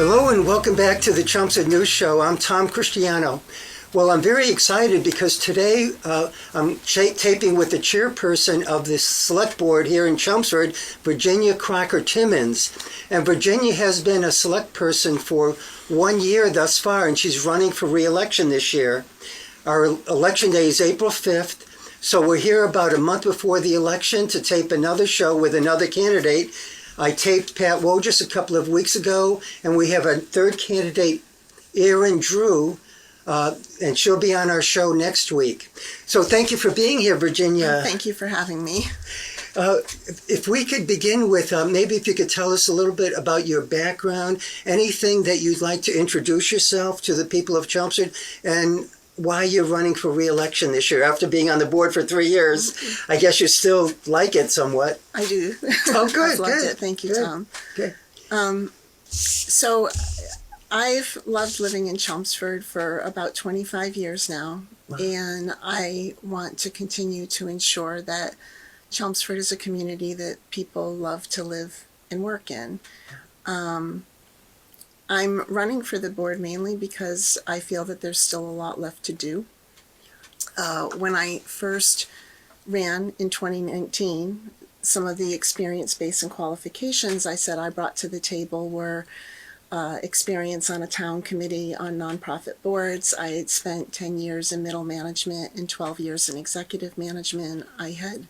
Hello and welcome back to the Chelmsford News Show. I'm Tom Christiano. Well, I'm very excited because today I'm taping with the chairperson of the select board here in Chelmsford, Virginia Crocker Timmins. And Virginia has been a select person for 1 year thus far, and she's running for re-election this year. Our election day is April 5th, so we're here about a month before the election to tape another show with another candidate. I taped Pat Wojcik a couple of weeks ago, and we have a third candidate, Erin Drew, and she'll be on our show next week. So thank you for being here, Virginia. Thank you for having me. If we could begin with, maybe if you could tell us a little bit about your background, anything that you'd like to introduce yourself to the people of Chelmsford, and why you're running for re-election this year. After being on the board for 3 years, I guess you still like it somewhat. I do. Oh, good, I've loved it. Thank you, good. Tom. Okay. So I've loved living in Chelmsford for about 25 years now, wow. And I want to continue to ensure that Chelmsford is a community that people love to live and work in. I'm running for the board mainly because I feel that there's still a lot left to do. When I first ran in 2019, some of the experience base and qualifications I said I brought to the table were experience on a town committee on nonprofit boards. I had spent 10 years in middle management and 12 years in executive management. I had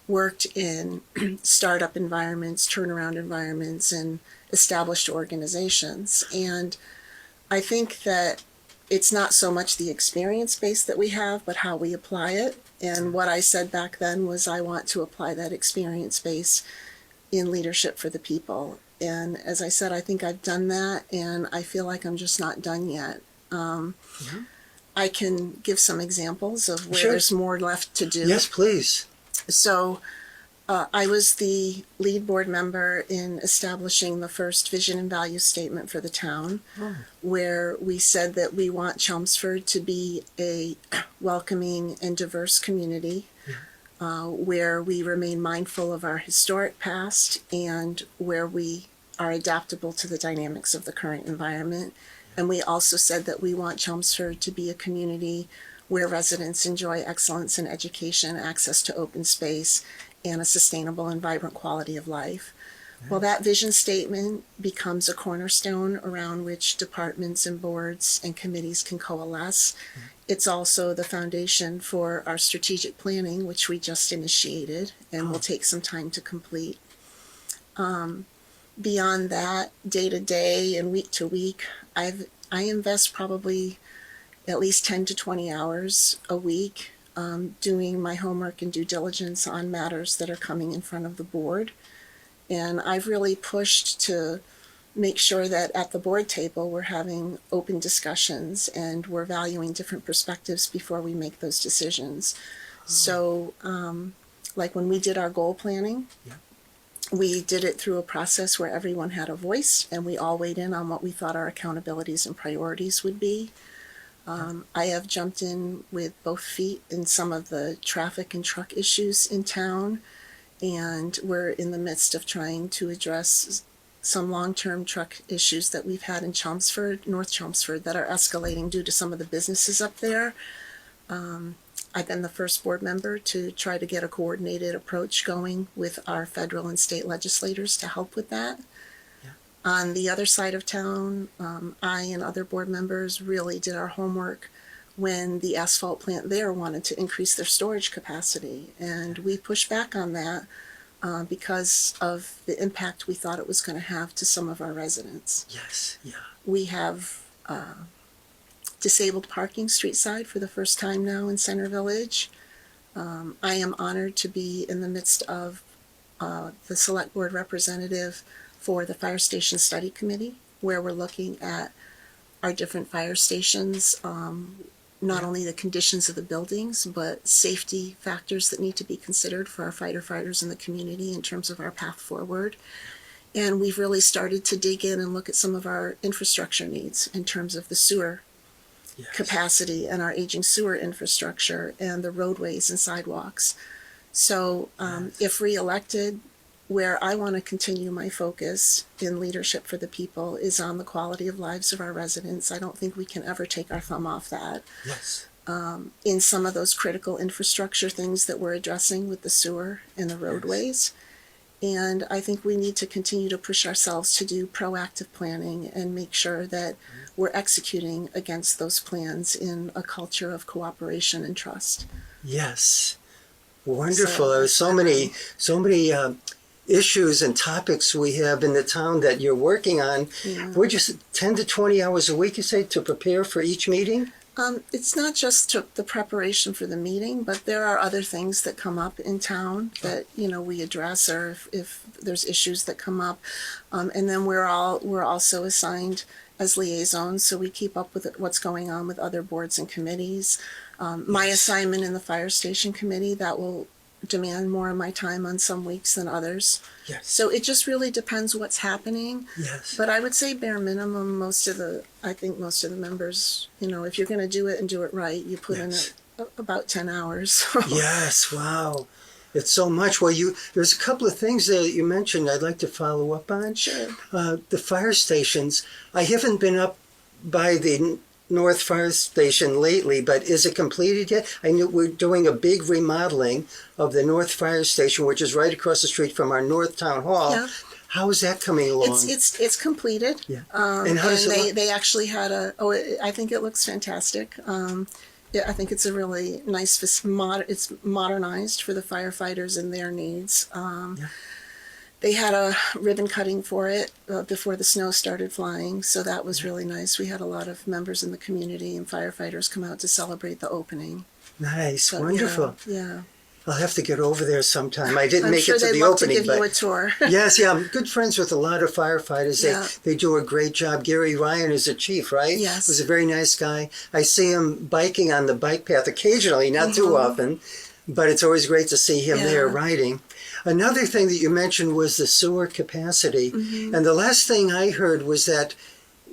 worked in startup environments, turnaround environments, and established organizations. And I think that it's not so much the experience base that we have, but how we apply it. And what I said back then was I want to apply that experience base in leadership for the people. And as I said, I think I've done that, and I feel like I'm just not done yet. I can give some examples of where there's more left to do. Yes, please. So I was the lead board member in establishing the first vision and value statement for the town, where we said that we want Chelmsford to be a welcoming and diverse community, where we remain mindful of our historic past and where we are adaptable to the dynamics of the current environment. And we also said that we want Chelmsford to be a community where residents enjoy excellence in education, access to open space, and a sustainable and vibrant quality of life. Well, that vision statement becomes a cornerstone around which departments and boards and committees can coalesce. It's also the foundation for our strategic planning, which we just initiated and will take some time to complete. Beyond that, day to day and week to week, I invest probably at least 10 to 20 hours a week doing my homework and due diligence on matters that are coming in front of the board. And I've really pushed to make sure that at the board table we're having open discussions and we're valuing different perspectives before we make those decisions. So like when we did our goal planning, we did it through a process where everyone had a voice and we all weighed in on what we thought our accountabilities and priorities would be. I have jumped in with both feet in some of the traffic and truck issues in town, and we're in the midst of trying to address some long-term truck issues that we've had in Chelmsford, North Chelmsford, that are escalating due to some of the businesses up there. I've been the first board member to try to get a coordinated approach going with our federal and state legislators to help with that. On the other side of town, I and other board members really did our homework when the asphalt plant there wanted to increase their storage capacity. And we pushed back on that because of the impact we thought it was going to have to some of our residents. Yes, yeah. We have disabled parking street side for the first time now in Center Village. I am honored to be in the midst of the select board representative for the Fire Station Study Committee, where we're looking at our different fire stations, not only the conditions of the buildings, but safety factors that need to be considered for our fighters in the community in terms of our path forward. And we've really started to dig in and look at some of our infrastructure needs in terms of the sewer capacity and our aging sewer infrastructure and the roadways and sidewalks. So if reelected, where I want to continue my focus in leadership for the people is on the quality of lives of our residents. I don't think we can ever take our thumb off that. Yes. In some of those critical infrastructure things that we're addressing with the sewer and the roadways. And I think we need to continue to push ourselves to do proactive planning and make sure that we're executing against those plans in a culture of cooperation and trust. Yes. Wonderful. There's so many issues and topics we have in the town that you're working on. Yeah. We're just 10 to 20 hours a week, you say, to prepare for each meeting? It's not just the preparation for the meeting, but there are other things that come up in town that, we address, or if there's issues that come up. And then we're also assigned as liaisons, so we keep up with what's going on with other boards and committees. My assignment in the fire station committee, that will demand more of my time on some weeks than others. Yes. So it just really depends what's happening. Yes. But I would say bare minimum, most of the members, if you're going to do it and do it right, you put in about 10 hours. Yes. Wow. It's so much. Well, there's a couple of things there that you mentioned I'd like to follow up on. Sure. The fire stations. I haven't been up by the North Fire Station lately, but is it completed yet? I knew we're doing a big remodeling of the North Fire Station, which is right across the street from our North Town Hall. Yeah. How is that coming along? It's completed. Yeah. And how does it look? They actually had I think it looks fantastic. I think it's a really nice, it's modernized for the firefighters and their needs. They had a ribbon cutting for it before the snow started flying, so that was really nice. We had a lot of members in the community and firefighters come out to celebrate the opening. Nice, so, wonderful. Yeah. I'll have to get over there sometime. I didn't make it to the opening, to give you a tour. Yes, I'm good friends with a lot of firefighters. They do a great job. Gary Ryan is a chief, right? Yes. He's a very nice guy. I see him biking on the bike path occasionally, not too often, but it's always great to see him there riding. Another thing that you mentioned was the sewer capacity. And the last thing I heard was that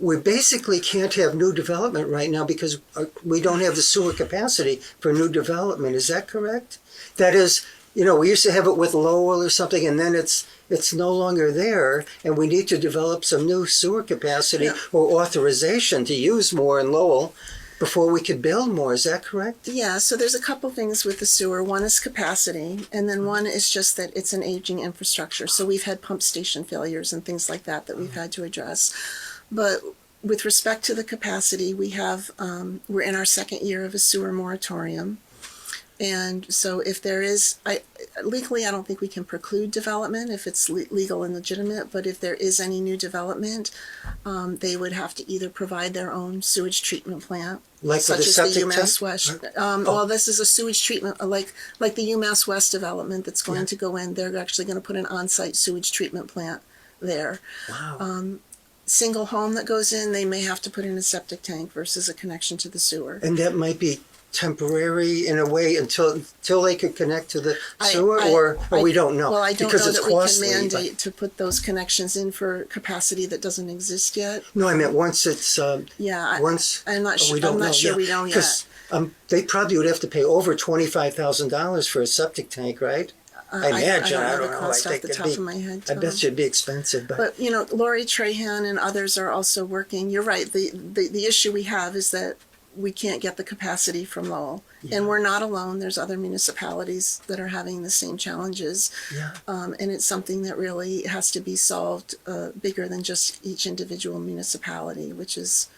we basically can't have new development right now because we don't have the sewer capacity for new development. Is that correct? That is, we used to have it with Lowell or something, and then it's no longer there, and we need to develop some new sewer capacity or authorization to use more in Lowell before we could build more. Is that correct? Yeah, so there's a couple things with the sewer. One is capacity, and then one is just that it's an aging infrastructure. So we've had pump station failures and things like that we've had to address. But with respect to the capacity, we're in our second year of a sewer moratorium. And so if there is, legally, I don't think we can preclude development if it's legal and legitimate, but if there is any new development, they would have to either provide their own sewage treatment plant, such as the UMass West. Well, this is a sewage treatment, like the UMass West development that's going to go in. They're actually going to put an on-site sewage treatment plant there. Wow. Single home that goes in, they may have to put in a septic tank versus a connection to the sewer. And that might be temporary in a way until they could connect to the sewer, or we don't know. Well, I don't because know it's that costly, we can mandate to put those connections in for capacity that doesn't exist yet. No, I meant once it's I'm not sure. We don't I'm not know. sure we know yet. They probably would have to pay over $25,000 for a septic tank, right? I imagine. I don't know the cost off the top of my head. I bet it'd be expensive, but Lori Trahan and others are also working. You're right. The issue we have is that we can't get the capacity from Lowell. Yeah. And we're not alone. There's other municipalities that are having the same challenges. Yeah. And it's something that really has to be solved bigger than just each individual municipality, which is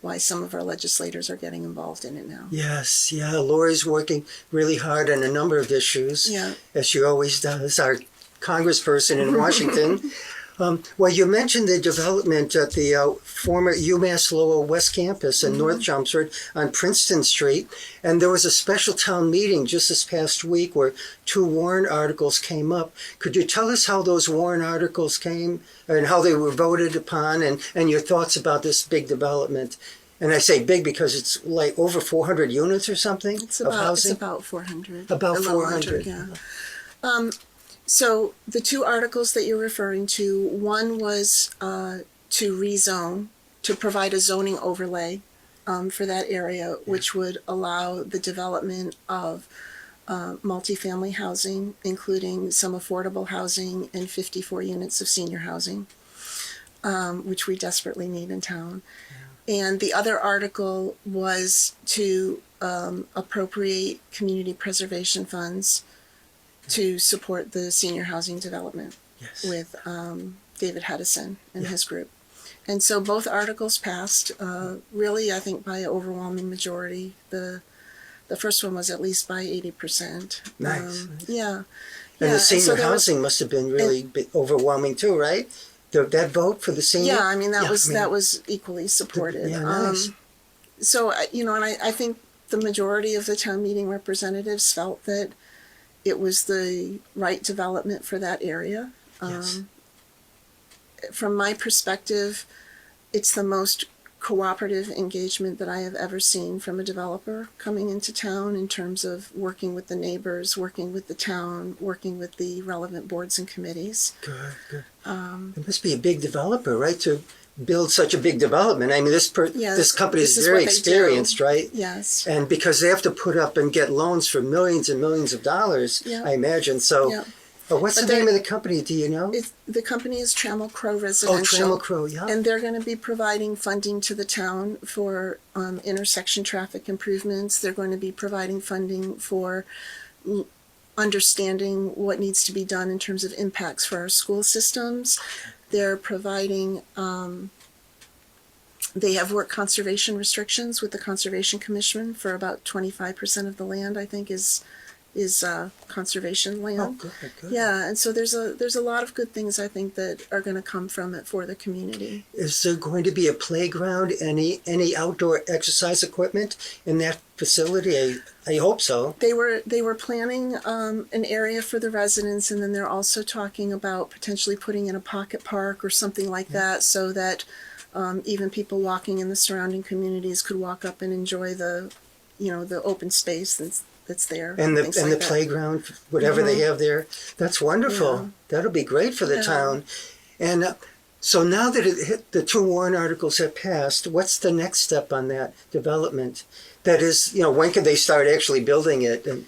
why some of our legislators are getting involved in it now. Yes, Lori's working really hard on a number of issues, as she always does, our congressperson in Washington. Well, you mentioned the development at the former UMass Lowell West Campus in North Chelmsford on Princeton Street, and there was a special town meeting just this past week where 2 warrant articles came up. Could you tell us how those warrant articles came and how they were voted upon, and your thoughts about this big development? And I say big because it's like over 400 units or something of housing? It's about 400. About 400. Yeah. So the 2 articles that you're referring to, one was to rezone, to provide a zoning overlay for that area, which would allow the development of multifamily housing, including some affordable housing and 54 units of senior housing, which we desperately need in town. And the other article was to appropriate community preservation funds to support the senior housing development with David Hedison and his group. And so both articles passed, really, I think, by an overwhelming majority. The first one was at least by 80%. Nice. Yeah. And the senior so there housing must have been really overwhelming too, right? That vote for the senior? Yeah, I mean, that was equally supported. Yeah, nice. So, and I think the majority of the town meeting representatives felt that it was the right development for that area. Yes. From my perspective, it's the most cooperative engagement that I have ever seen from a developer coming into town in terms of working with the neighbors, working with the town, working with the relevant boards and committees. Good. It must be a big developer, right, to build such a big development. I mean, this company is very experienced, right? Yes. And because they have to put up and get loans for millions and millions of dollars, I imagine. So, what's the name of the company? Do you know? The company is Trammell Crow Residential. Oh, Trammell Crow, yeah. And they're going to be providing funding to the town for intersection traffic improvements. They're going to be providing funding for understanding what needs to be done in terms of impacts for our school systems. They're providing, they have work conservation restrictions with the Conservation Commission for about 25% of the land, I think, is conservation land. Oh, good. Yeah, and so there's a lot of good things I think that are going to come from it for the community. Is there going to be a playground, any outdoor exercise equipment in that facility? I hope so. They were planning an area for the residents, and then they're also talking about potentially putting in a pocket park or something like that, so that even people walking in the surrounding communities could walk up and enjoy the open space that's there. And the playground, whatever they have there. That's wonderful. Yeah. That'll be great for the town. And so now that the two warrant articles have passed, what's the next step on that development? That is, when could they start actually building it? And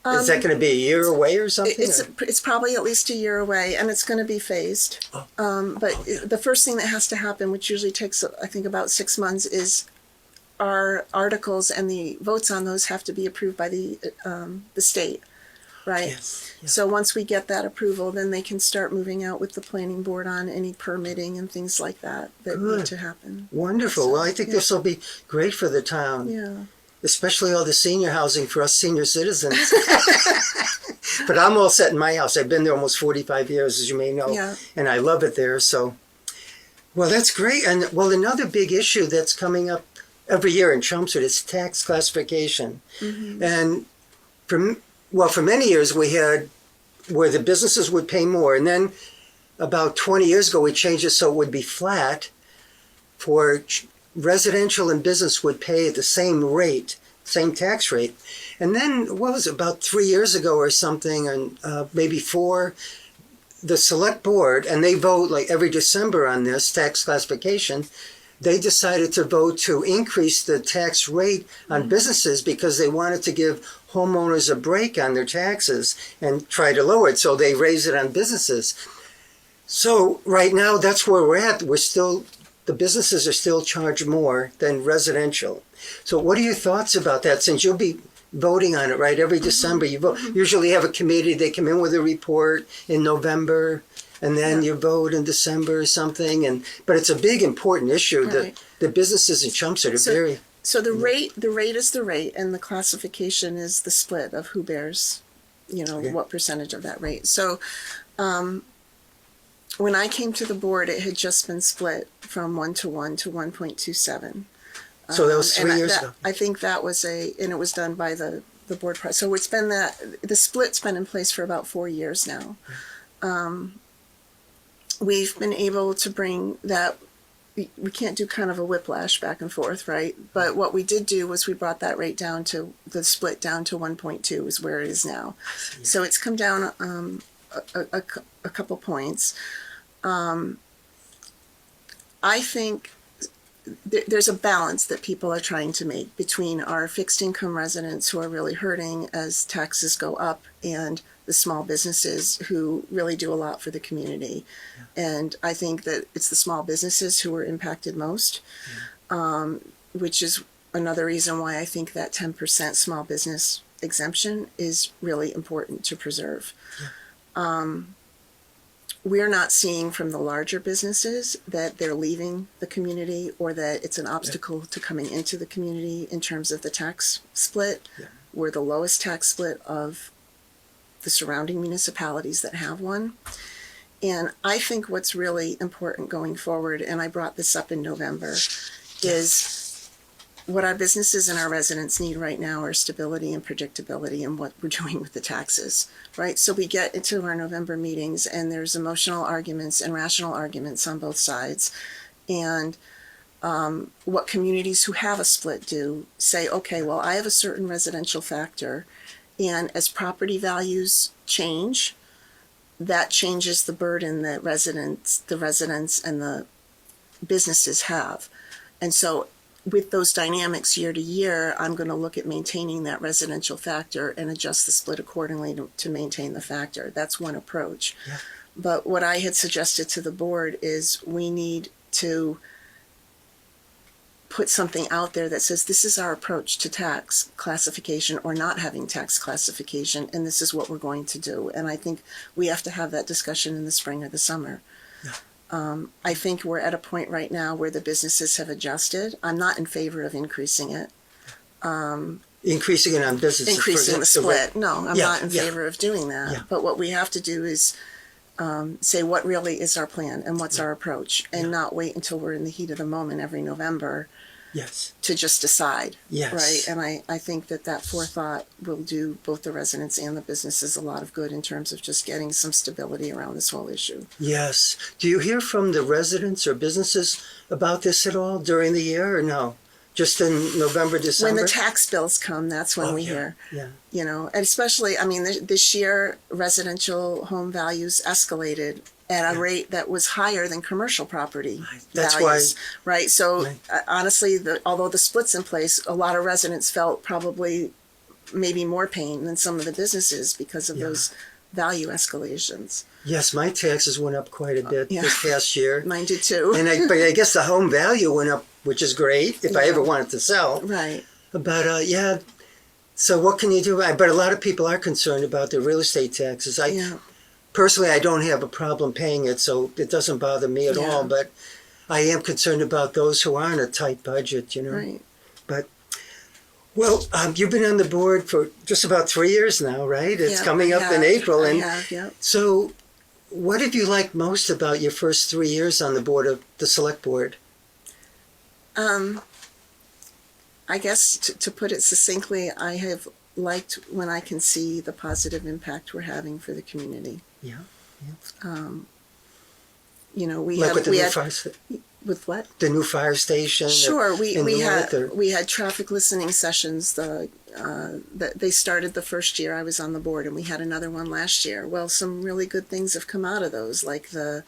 is that going to be a year away or something? It's probably at least a year away, and it's going to be phased. The first thing that has to happen, which usually takes, I think, about 6 months, is our articles and the votes on those have to be approved by the state, right? Yes. So once we get that approval, then they can start moving out with the planning board on any permitting and things like that need to happen. Wonderful. So, well, I think this will be great for the town. Yeah. Especially all the senior housing for us senior citizens. But I'm all set in my house. I've been there almost 45 years, as you may know, and I love it there. So, well, that's great. And another big issue that's coming up every year in Chelmsford is tax classification. Mm-hmm. And for many years we had where the businesses would pay more, and then about 20 years ago we changed it so it would be flat for residential and business would pay at the same rate, same tax rate. And then, about 3 years ago or something, and maybe 4, the select board, and they vote like every December on this tax classification, they decided to vote to increase the tax rate on businesses because they wanted to give homeowners a break on their taxes and try to lower it. So they raised it on businesses. So right now, that's where we're at. The businesses are still charged more than residential. So what are your thoughts about that? Since you'll be voting on it, right? Every December, you vote. Usually have a committee. They come in with a report in November, and then you vote in December or something. But it's a big, important issue. Right. The businesses in Chelmsford are very... So the rate is the rate, and the classification is the split of who bears, what percentage of that rate. So when I came to the board, it had just been split from 1:1 to 1.27. So that was 3 years ago. I think that was and it was done by the board. So it's been the split's been in place for about 4 years now. We've been able to bring that. We can't do kind of a whiplash back and forth, right? But what we did do was we brought that rate down to the split down to 1.2 is where it is now. Yeah. So it's come down a couple points. I think there's a balance that people are trying to make between our fixed income residents who are really hurting as taxes go up and the small businesses who really do a lot for the community. Yeah. And I think that it's the small businesses who are impacted most, which is another reason why I think that 10% small business exemption is really important to preserve. Yeah. We're not seeing from the larger businesses that they're leaving the community or that it's an obstacle to coming into the community in terms of the tax split. Yeah. We're the lowest tax split of the surrounding municipalities that have one. And I think what's really important going forward, and I brought this up in November, is what our businesses and our residents need right now are stability and predictability in what we're doing with the taxes, right? So we get into our November meetings and there's emotional arguments and rational arguments on both sides. And what communities who have a split do say, okay, well, I have a certain residential factor, and as property values change, that changes the burden that the residents and the businesses have. And so with those dynamics year to year, I'm going to look at maintaining that residential factor and adjust the split accordingly to maintain the factor. That's one approach. Yeah. But what I had suggested to the board is we need to put something out there that says this is our approach to tax classification or not having tax classification, and this is what we're going to do. And I think we have to have that discussion in the spring or the summer. Yeah. I think we're at a point right now where the businesses have adjusted. I'm not in favor of increasing it. Increasing it on businesses. Increasing the split. No, I'm not in favor of doing that. Yeah. But what we have to do is say what really is our plan and what's our approach, and not wait until we're in the heat of the moment every November to just decide. Yes. Right? And I think that forethought will do both the residents and the businesses a lot of good in terms of just getting some stability around this whole issue. Yes. Do you hear from the residents or businesses about this at all during the year or no? Just in November, December? When the tax bills come, that's when we hear. Yeah. You know, and especially, I mean, this year, residential home values escalated at a rate that was higher than commercial property values. Right? So, honestly, although the split's in place, a lot of residents felt probably maybe more pain than some of the businesses because of those value escalations. Yes, my taxes went up quite a bit this past year. Mine did too. But I guess the home value went up, which is great if I ever wanted to sell. Right. But so what can you do? But a lot of people are concerned about the real estate taxes. Personally, I don't have a problem paying it, so it doesn't bother me at all. But I am concerned about those who are on a tight budget, you know. Right. But well, you've been on the board for just about 3 years now, right? It's coming up in April. So what have you liked most about your first 3 years on the board of the select board? I guess to put it succinctly, I have liked when I can see the positive impact we're having for the community. Yeah. You know, we like had with what? The new fire station. Sure, we had traffic listening sessions. They started the first year I was on the board, and we had another one last year. Well, some really good things have come out of those, like the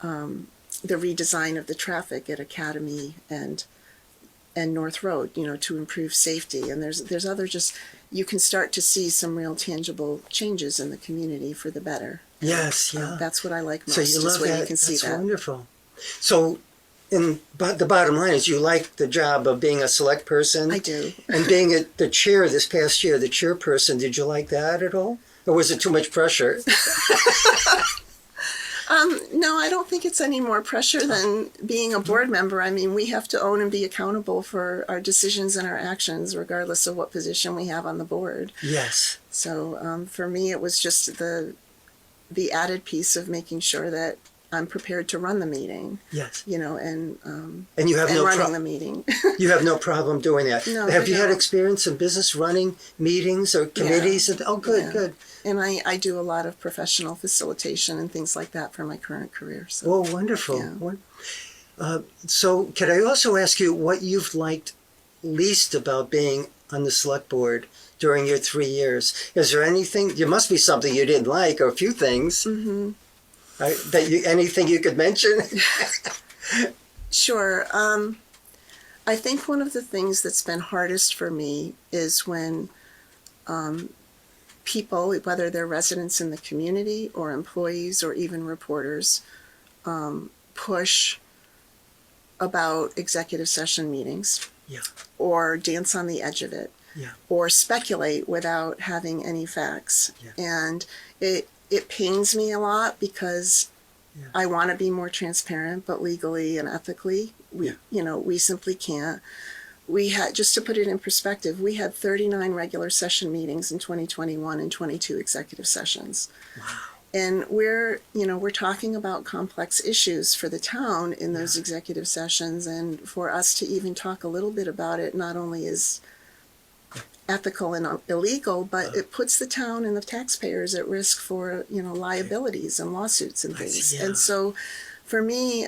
redesign of the traffic at Academy and North Road, you know, to improve safety. And there's other you can start to see some real tangible changes in the community for the better. Yes, that's what I like most. So you love that. You can see that's that. Wonderful. So, but the bottom line is you like the job of being a select person. I do. And being the chair this past year, the chairperson, did you like that at all? Or was it too much pressure? No, I don't think it's any more pressure than being a board member. I mean, we have to own and be accountable for our decisions and our actions, regardless of what position we have on the board. Yes. So for me, it was just the added piece of making sure that I'm prepared to run the meeting. Yes. You know, and you have running the meeting. You have no problem doing that. No. Have you had experience in business running meetings or committees? Yeah. Oh, good, good. And I do a lot of professional facilitation and things like that for my current career. So. Oh, wonderful. Yeah. So could I also ask you what you've liked least about being on the select board during your 3 years? Is there anything, there must be something you didn't like, or a few things. Mm-hmm. Anything you could mention? Sure. I think one of the things that's been hardest for me is when people, whether they're residents in the community or employees or even reporters, push about executive session meetings, Yeah. or dance on the edge of it, Yeah. or speculate without having any facts. Yeah. And it pains me a lot because Yeah. I want to be more transparent, but legally and ethically, we simply can't. We had, just to put it in perspective, we had 39 regular session meetings in 2021 and 22 executive sessions. Wow. And we're talking about complex issues for the town in those executive sessions, and for us to even talk a little bit about it not only is ethical and illegal, but it puts the town and the taxpayers at risk for, liabilities and lawsuits and things. Yeah. And so for me,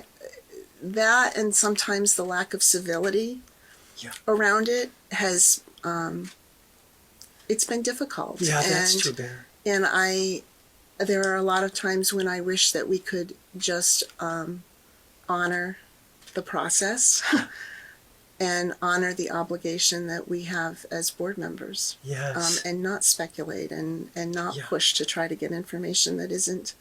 that and sometimes the lack of civility around it has, it's been difficult. Yeah, that's too bad. And there are a lot of times when I wish that we could just honor the process and honor the obligation that we have as board members. Yes. And not speculate and not push to try to get information that isn't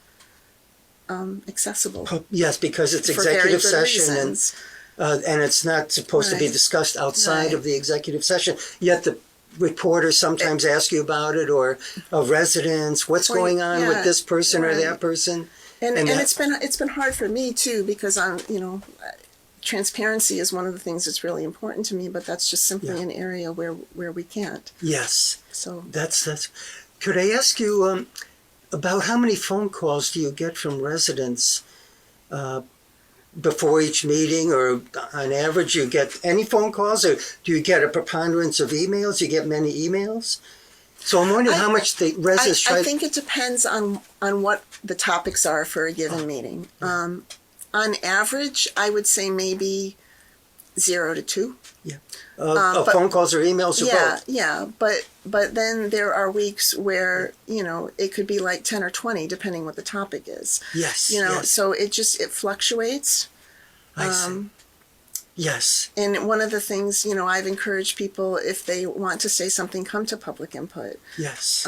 accessible. Yes, because it's for very executive good session reasons. and it's not supposed to be Right. discussed outside Right. of the executive session. Yet the reporters sometimes ask you about it, or residents, what's Well, going on with this person or right. that person. And that- it's been hard for me too, because transparency is one of the things that's really important to me, but that's just simply an area where we can't. Yes. So That's. Could I ask you about how many phone calls do you get from residents before each meeting, or on average you get any phone calls, or do you get a preponderance of emails? You get many emails? So I'm wondering how much the residents try. I think it depends on what the topics are for a given meeting. On average, I would say maybe 0 to 2. Of phone calls or emails or both? Yeah, but then there are weeks where, it could be like 10 or 20, depending what the topic is. Yes. So it fluctuates. I see. Yes. And one of the things, I've encouraged people, if they want to say something, come to public input. Yes.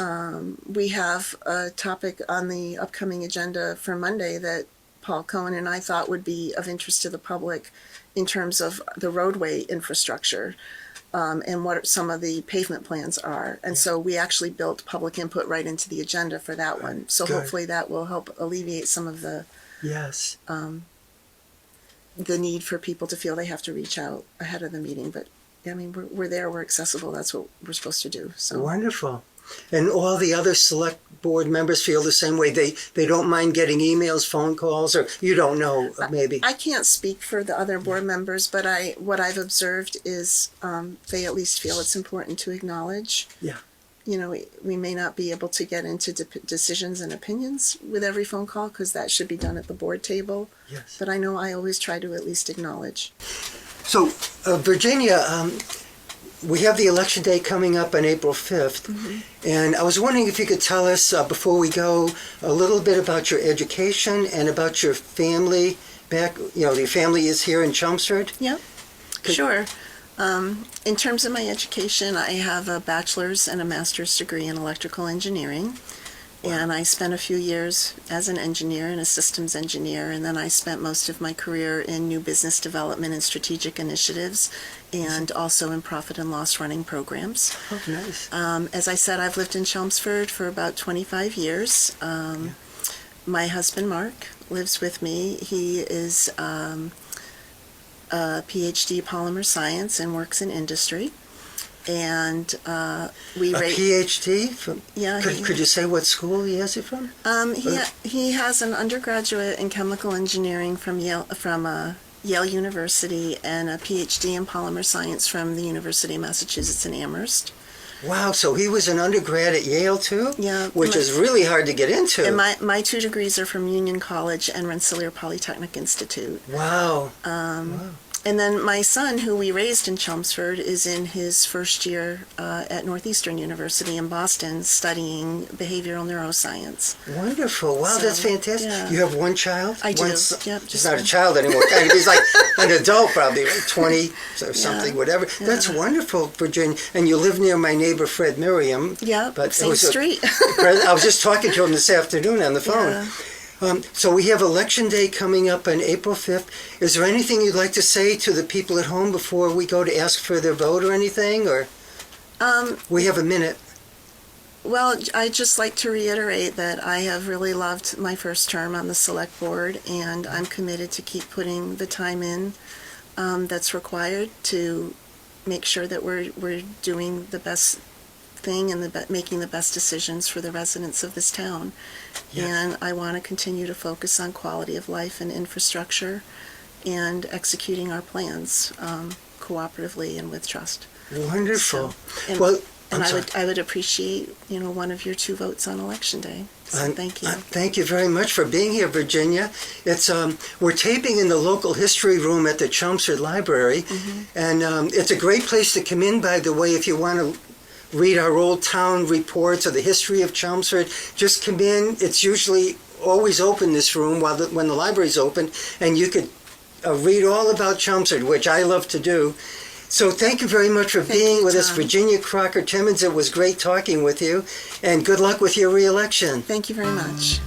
We have a topic on the upcoming agenda for Monday that Paul Cohen and I thought would be of interest to the public in terms of the roadway infrastructure, and what some of the pavement plans are. And so we actually built public input right into the agenda for that one. So Good. hopefully that will help alleviate some of the Yes. the need for people to feel they have to reach out ahead of the meeting. But I mean, we're there, we're accessible. That's what we're supposed to do. So Wonderful. And all the other select board members feel the same way. They don't mind getting emails, phone calls, or you don't know, maybe. I can't speak for the other board members, but what I've observed is they at least feel it's important to acknowledge. Yeah. We may not be able to get into decisions and opinions with every phone call, because that should be done at the board table. Yes. But I know I always try to at least acknowledge. So, Virginia, we have the election day coming up on April 5th, and I was wondering if you could tell us, before we go, a little bit about your education and about your family your family is here in Chelmsford? Yeah, sure. In terms of my education, I have a bachelor's and a master's degree in electrical engineering. And I spent a few years as an engineer and a systems engineer, and then I spent most of my career in new business development and strategic initiatives, and also in profit and loss running programs. Oh, nice. As I said, I've lived in Chelmsford for about 25 years. My husband, Mark, lives with me. He is a PhD polymer science and works in industry. And we A PhD? From, Yeah. Could you say what school he has it from? He has an undergraduate in chemical engineering from Yale University, and a PhD in polymer science from the University of Massachusetts in Amherst. Wow, so he was an undergrad at Yale too? Yeah. Which is really hard to get into. And my two degrees are from Union College and Rensselaer Polytechnic Institute. Wow. And then my son, who we raised in Chelmsford, is in his first year at Northeastern University in Boston studying behavioral neuroscience. Wonderful. Wow, So, that's fantastic. yeah. You have one child? I do. Yep, He's just not a one. child anymore. He's like an adult probably, right? 20 or something, whatever. Yeah. That's wonderful, Virginia. And you live near my neighbor, Fred Merriam. Yeah, But it same was street. I was just talking to him this afternoon on the phone. Yeah. So we have Election Day coming up on April 5th. Is there anything you'd like to say to the people at home before we go to ask for their vote or anything? Or we have a minute. Well, I'd just like to reiterate that I have really loved my first term on the select board, and I'm committed to keep putting the time in that's required to make sure that we're doing the best thing and making the best decisions for the residents of this town. Yes. And I want to continue to focus on quality of life and infrastructure and executing our plans cooperatively and with trust. Wonderful. So, and, Well, and I'm I would appreciate, one of your 2 votes on Election Day. So thank you. Thank you very much for being here, Virginia. It's we're taping in the local history room at the Chelmsford Library, and it's a great place to come in. By the way, if you want to read our old town reports of the history of Chelmsford, just come in. It's usually always open, this room, when the library's open, and you could read all about Chelmsford, which I love to do. So thank you very much for being with us, Tom. Virginia Crocker Timmins. It was great talking with you, and good luck with your re-election. Thank you very much.